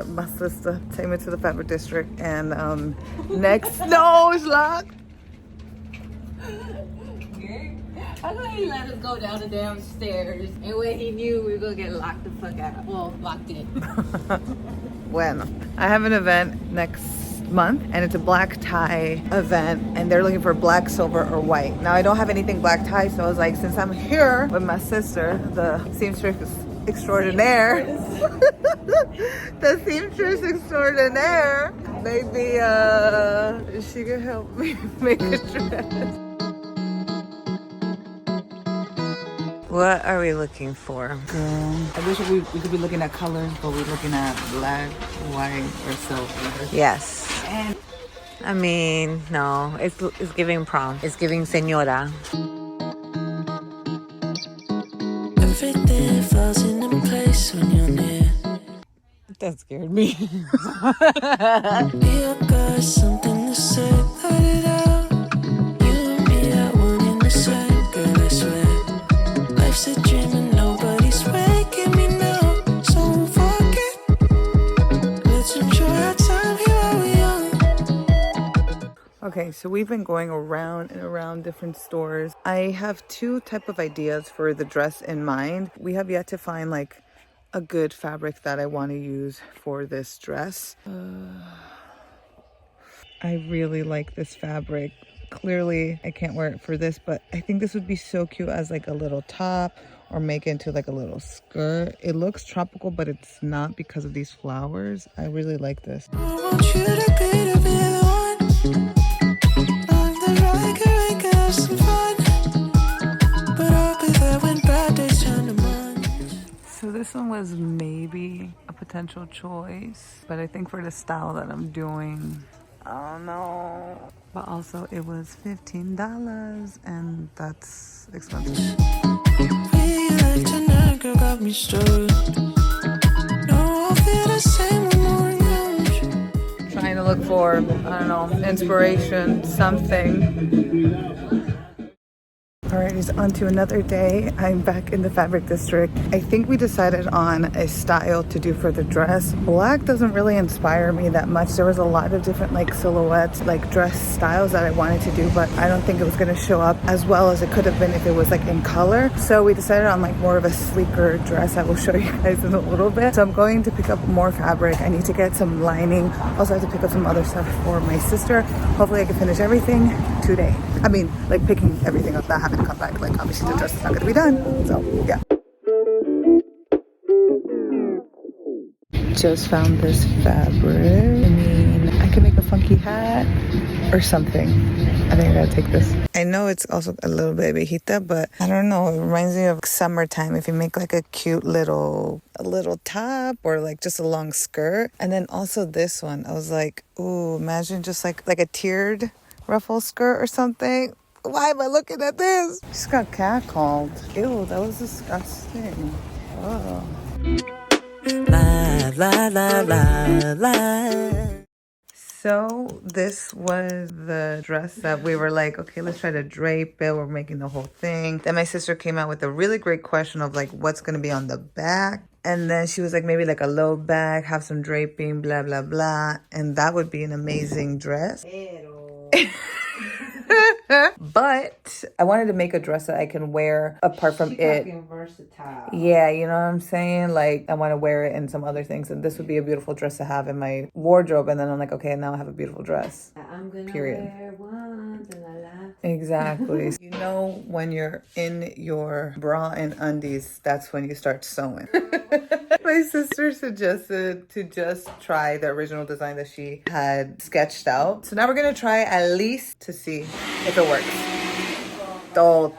my sister take me to the fabric district, and next, no, it's locked. I know he let us go down the damn stairs, and when he knew we were gonna get locked the fuck out. Well, locked in. Bueno, I have an event next month, and it's a black tie event, and they're looking for black, silver, or white. Now I don't have anything black tie, so I was like, since I'm here with my sister, the seamstress extraordinaire, the seamstress extraordinaire, maybe she could help me make a dress. What are we looking for? I wish we could be looking at colors, but we're looking at black, white, or silver. Yes. And I mean, no, it's giving prom. It's giving señora. Everything falls into place when you're near. That scared me. You got something to say, let it out. You and me are one in the same, girl, I swear. Life's a dream and nobody's waking me now. So fuck it. Let's enjoy our time here while we're young. Okay, so we've been going around and around different stores. I have two type of ideas for the dress in mind. We have yet to find like a good fabric that I want to use for this dress. I really like this fabric. Clearly I can't wear it for this, but I think this would be so cute as like a little top, or make it into like a little skirt. It looks tropical, but it's not because of these flowers. I really like this. I want you to be the one. I'm the right girl, we can have some fun. But I'll be there when bad days turn to months. So this one was maybe a potential choice, but I think for the style that I'm doing, I don't know. But also it was $15, and that's expensive. We like tonight, girl, got me stirred. No, I'll feel the same when we're in love. Trying to look for, I don't know, inspiration, something. Alright, it's on to another day. I'm back in the fabric district. I think we decided on a style to do for the dress. Black doesn't really inspire me that much. There was a lot of different like silhouettes, like dress styles that I wanted to do, but I don't think it was going to show up as well as it could have been if it was like in color. So we decided on like more of a sleeker dress. I will show you guys in a little bit. So I'm going to pick up more fabric. I need to get some lining. Also I have to pick up some other stuff for my sister. Hopefully I can finish everything today. I mean, like picking everything up that happened to come back. Like obviously the dress is not going to be done. So yeah. Just found this fabric. I mean, I can make a funky hat or something. I think I gotta take this. I know it's also a little bit viejita, but I don't know. It reminds me of summertime. If you make like a cute little top, or like just a long skirt. And then also this one, I was like, ooh, imagine just like a tiered ruffle skirt or something. Why am I looking at this? Just got catcalled. Ew, that was disgusting. Oh. La, la, la, la, la. So this was the dress that we were like, okay, let's try to drape it. We're making the whole thing. Then my sister came out with a really great question of like, what's going to be on the back? And then she was like, maybe like a low back, have some draping, blah, blah, blah. And that would be an amazing dress. But I wanted to make a dress that I can wear apart from it. Versatile. Yeah, you know what I'm saying? Like, I want to wear it in some other things. And this would be a beautiful dress to have in my wardrobe. And then I'm like, okay, now I have a beautiful dress. I'm gonna Period. wear one, la, la, la. Exactly. You know, when you're in your bra and undies, that's when you start sewing. My sister suggested to just try the original design that she had sketched out. So now we're going to try at least to see if it works. Total.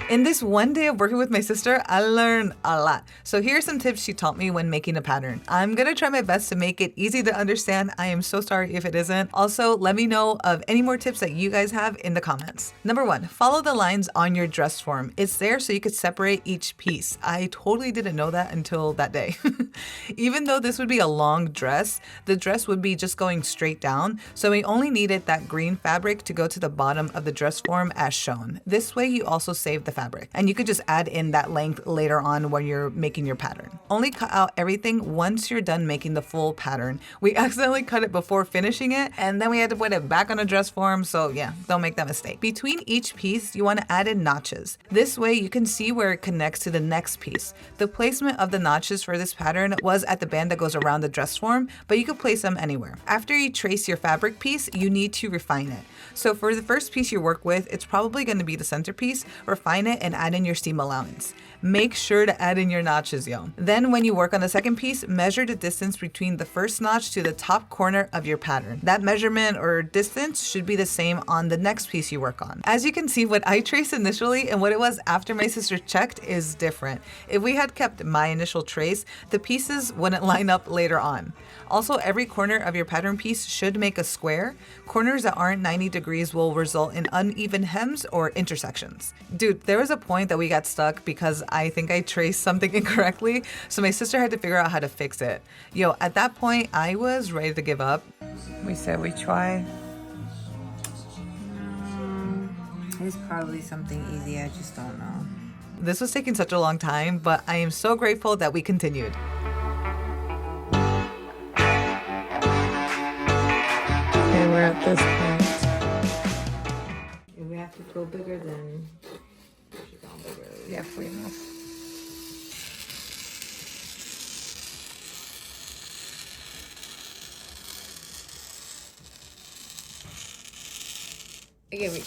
In this one day of working with my sister, I learned a lot. So here are some tips she taught me when making a pattern. I'm gonna try my best to make it easy to understand. I am so sorry if it isn't. Also, let me know of any more tips that you guys have in the comments. Number one, follow the lines on your dress form. It's there so you could separate each piece. I totally didn't know that until that day. Even though this would be a long dress, the dress would be just going straight down. So we only needed that green fabric to go to the bottom of the dress form as shown. This way you also save the fabric. And you could just add in that length later on when you're making your pattern. Only cut out everything once you're done making the full pattern. We accidentally cut it before finishing it, and then we had to put it back on a dress form, so yeah, don't make that mistake. Between each piece, you want to add in notches. This way you can see where it connects to the next piece. The placement of the notches for this pattern was at the band that goes around the dress form, but you could place them anywhere. After you trace your fabric piece, you need to refine it. So for the first piece you work with, it's probably going to be the centerpiece. Refine it and add in your seam allowance. Make sure to add in your notches, yo. Then when you work on the second piece, measure the distance between the first notch to the top corner of your pattern. That measurement or distance should be the same on the next piece you work on. As you can see, what I traced initially and what it was after my sister checked is different. If we had kept my initial trace, the pieces wouldn't line up later on. Also, every corner of your pattern piece should make a square. Corners that aren't 90 degrees will result in uneven hems or intersections. Dude, there was a point that we got stuck because I think I traced something incorrectly, so my sister had to figure out how to fix it. Yo, at that point, I was ready to give up. We said we try. It's probably something easy, I just don't know. This was taking such a long time, but I am so grateful that we continued. Okay, we're at this point. If we have to go bigger, then we should go bigger. Yeah, pretty enough. Okay, wait.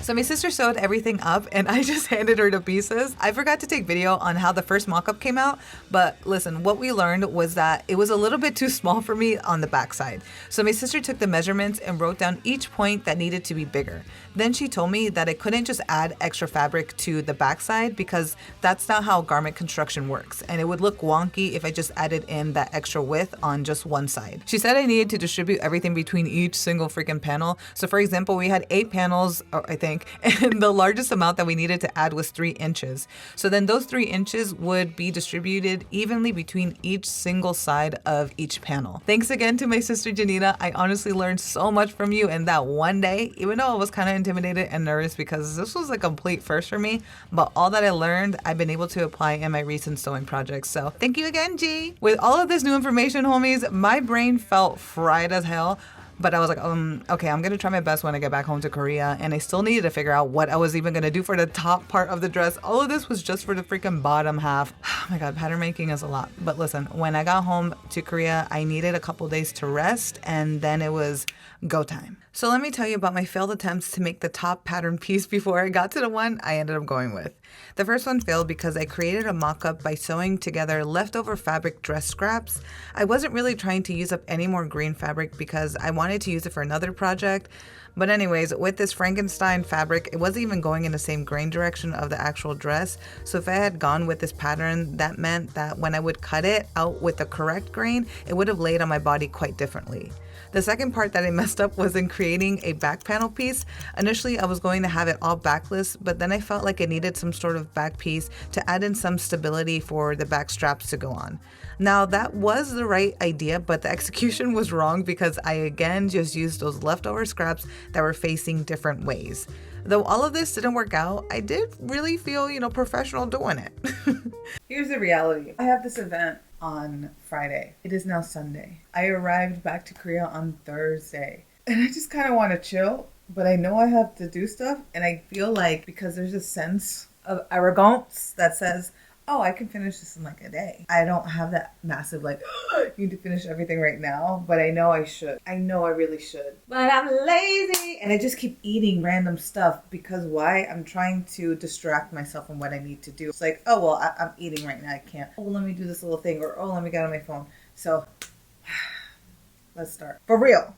So my sister sewed everything up and I just handed her the pieces. I forgot to take video on how the first mock-up came out, but listen, what we learned was that it was a little bit too small for me on the backside. So my sister took the measurements and wrote down each point that needed to be bigger. Then she told me that I couldn't just add extra fabric to the backside because that's not how garment construction works, and it would look wonky if I just added in that extra width on just one side. She said I needed to distribute everything between each single freaking panel. So for example, we had 8 panels, I think, and the largest amount that we needed to add was 3 inches. So then those 3 inches would be distributed evenly between each single side of each panel. Thanks again to my sister Janita. I honestly learned so much from you in that one day, even though I was kind of intimidated and nervous because this was a complete first for me, but all that I learned, I've been able to apply in my recent sewing projects. So thank you again, G. With all of this new information, homies, my brain felt fried as hell. But I was like, okay, I'm gonna try my best when I get back home to Korea. And I still needed to figure out what I was even gonna do for the top part of the dress. All of this was just for the freaking bottom half. Oh my God, pattern making is a lot. But listen, when I got home to Korea, I needed a couple days to rest, and then it was go time. So let me tell you about my failed attempts to make the top pattern piece before I got to the one I ended up going with. The first one failed because I created a mock-up by sewing together leftover fabric dress scraps. I wasn't really trying to use up any more green fabric because I wanted to use it for another project. But anyways, with this Frankenstein fabric, it wasn't even going in the same grain direction of the actual dress. So if I had gone with this pattern, that meant that when I would cut it out with the correct grain, it would have laid on my body quite differently. The second part that I messed up was in creating a back panel piece. Initially, I was going to have it all backless, but then I felt like it needed some sort of back piece to add in some stability for the back straps to go on. Now, that was the right idea, but the execution was wrong because I again just used those leftover scraps that were facing different ways. Though all of this didn't work out, I did really feel, professional doing it. Here's the reality. I have this event on Friday. It is now Sunday. I arrived back to Korea on Thursday. And I just kind of want to chill, but I know I have to do stuff. And I feel like because there's a sense of arrogance that says, oh, I can finish this in like a day. I don't have that massive need to finish everything right now, but I know I should. I know I really should. But I'm lazy and I just keep eating random stuff because why? I'm trying to distract myself from what I need to do. It's like, oh, well, I'm eating right now. I can't. Oh, let me do this little thing, or oh, let me get on my phone. So Let's start. For real.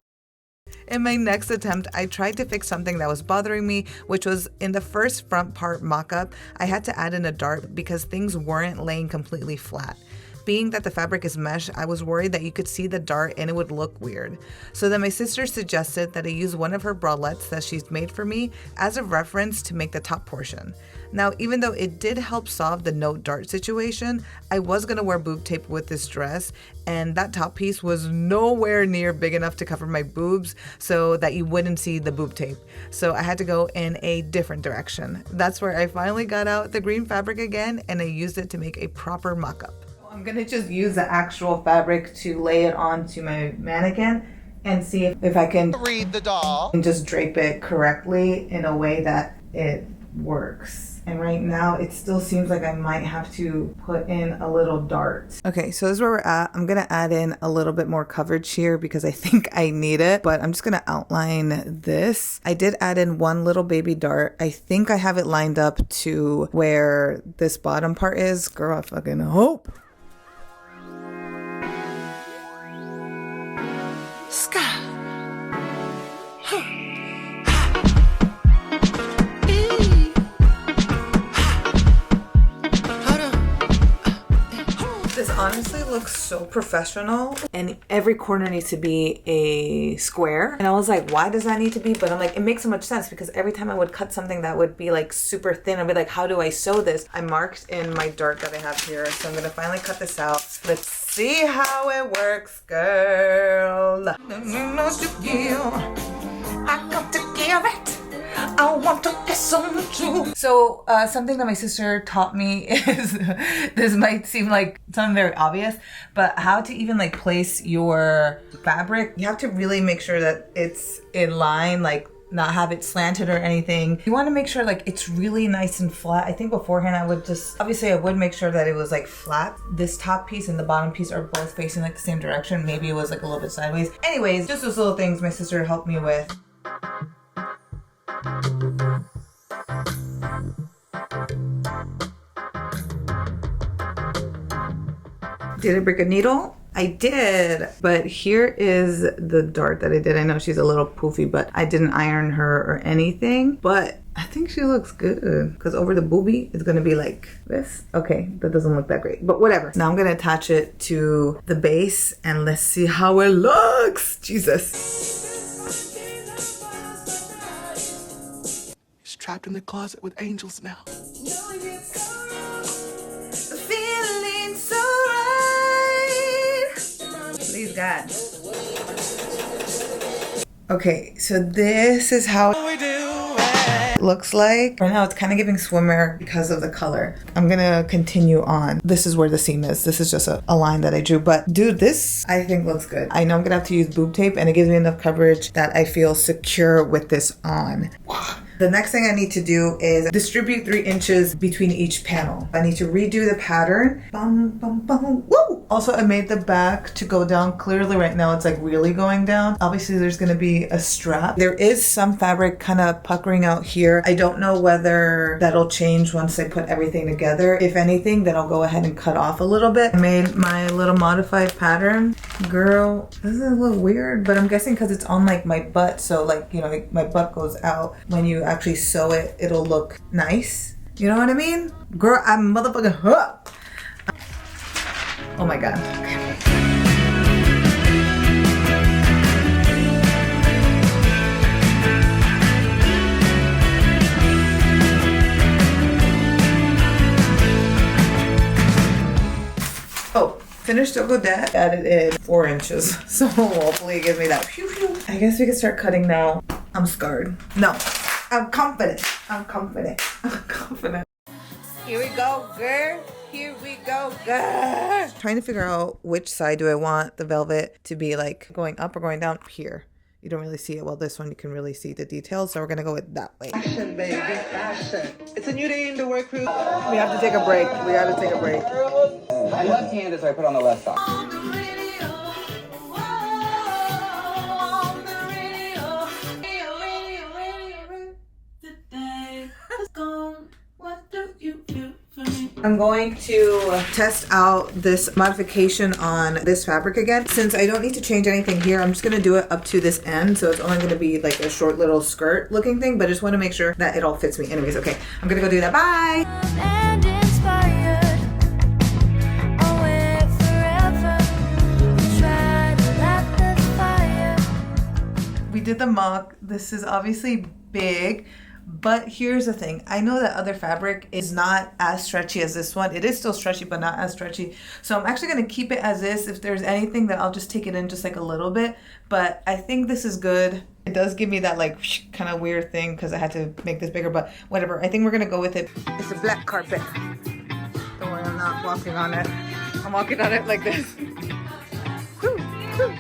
In my next attempt, I tried to fix something that was bothering me, which was in the first front part mock-up, I had to add in a dart because things weren't laying completely flat. Being that the fabric is mesh, I was worried that you could see the dart and it would look weird. So then my sister suggested that I use one of her bralettes that she's made for me as a reference to make the top portion. Now, even though it did help solve the no dart situation, I was gonna wear boob tape with this dress, and that top piece was nowhere near big enough to cover my boobs so that you wouldn't see the boob tape. So I had to go in a different direction. That's where I finally got out the green fabric again, and I used it to make a proper mock-up. I'm gonna just use the actual fabric to lay it onto my mannequin and see if I can read the doll and just drape it correctly in a way that it works. And right now it still seems like I might have to put in a little dart. Okay, so this is where we're at. I'm gonna add in a little bit more coverage here because I think I need it, but I'm just gonna outline this. I did add in one little baby dart. I think I have it lined up to where this bottom part is. Girl, I fucking hope. This honestly looks so professional, and every corner needs to be a square. And I was like, why does that need to be? But I'm like, it makes so much sense because every time I would cut something that would be like super thin, I'd be like, how do I sew this? I marked in my dart that I have here. So I'm gonna finally cut this out. Let's see how it works, girl. I got to give it. I want to get some too. So something that my sister taught me is, this might seem like something very obvious, but how to even like place your fabric. You have to really make sure that it's in line, like not have it slanted or anything. You want to make sure like it's really nice and flat. I think beforehand I would just, obviously I would make sure that it was like flat. This top piece and the bottom piece are both facing like the same direction. Maybe it was like a little bit sideways. Anyways, just those little things my sister helped me with. Did I break a needle? I did, but here is the dart that I did. I know she's a little poofy, but I didn't iron her or anything, but I think she looks good because over the boobie, it's gonna be like this. Okay, that doesn't look that great, but whatever. Now I'm gonna attach it to the base and let's see how it looks. Jesus. She's trapped in the closet with angels now. Feeling so right. Please, God. Okay, so this is how it looks like. Right now it's kind of giving swimwear because of the color. I'm gonna continue on. This is where the seam is. This is just a line that I drew, but dude, this I think looks good. I know I'm gonna have to use boob tape and it gives me enough coverage that I feel secure with this on. The next thing I need to do is distribute 3 inches between each panel. I need to redo the pattern. Bum, bum, bum. Woo! Also, I made the back to go down. Clearly right now it's like really going down. Obviously there's gonna be a strap. There is some fabric kind of puckering out here. I don't know whether that'll change once I put everything together. If anything, then I'll go ahead and cut off a little bit. I made my little modified pattern. Girl, this is a little weird, but I'm guessing because it's on like my butt, so like, you know, like my butt goes out. When you actually sew it, it'll look nice. You know what I mean? Girl, I'm motherfucking hooked. Oh my God. Okay. Oh, finished Go Dad. Added in 4 inches. So hopefully it gives me that pew pew. I guess we can start cutting now. I'm scarred. No. I'm confident. I'm confident. I'm confident. Here we go, girl. Here we go, girl. Trying to figure out which side do I want the velvet to be like going up or going down here. You don't really see it. Well, this one you can really see the details, so we're gonna go with that way. Fashion, baby, fashion. It's a new day in the work crew. We have to take a break. We gotta take a break. My left hand is what I put on the left side. What do you do for me? I'm going to test out this modification on this fabric again. Since I don't need to change anything here, I'm just gonna do it up to this end. So it's only gonna be like a short little skirt looking thing, but I just wanna make sure that it all fits me. Anyways, okay, I'm gonna go do that, bye. And inspired, I'll wait forever. Try to light the fire. We did the mock. This is obviously big, but here's the thing. I know that other fabric is not as stretchy as this one. It is still stretchy, but not as stretchy. So I'm actually gonna keep it as is. If there's anything, that I'll just take it in just like a little bit, but I think this is good. It does give me that like kind of weird thing because I had to make this bigger, but whatever. I think we're gonna go with it. It's a black carpet. Don't worry, I'm not walking on it. I'm walking on it like this. Woo, woo.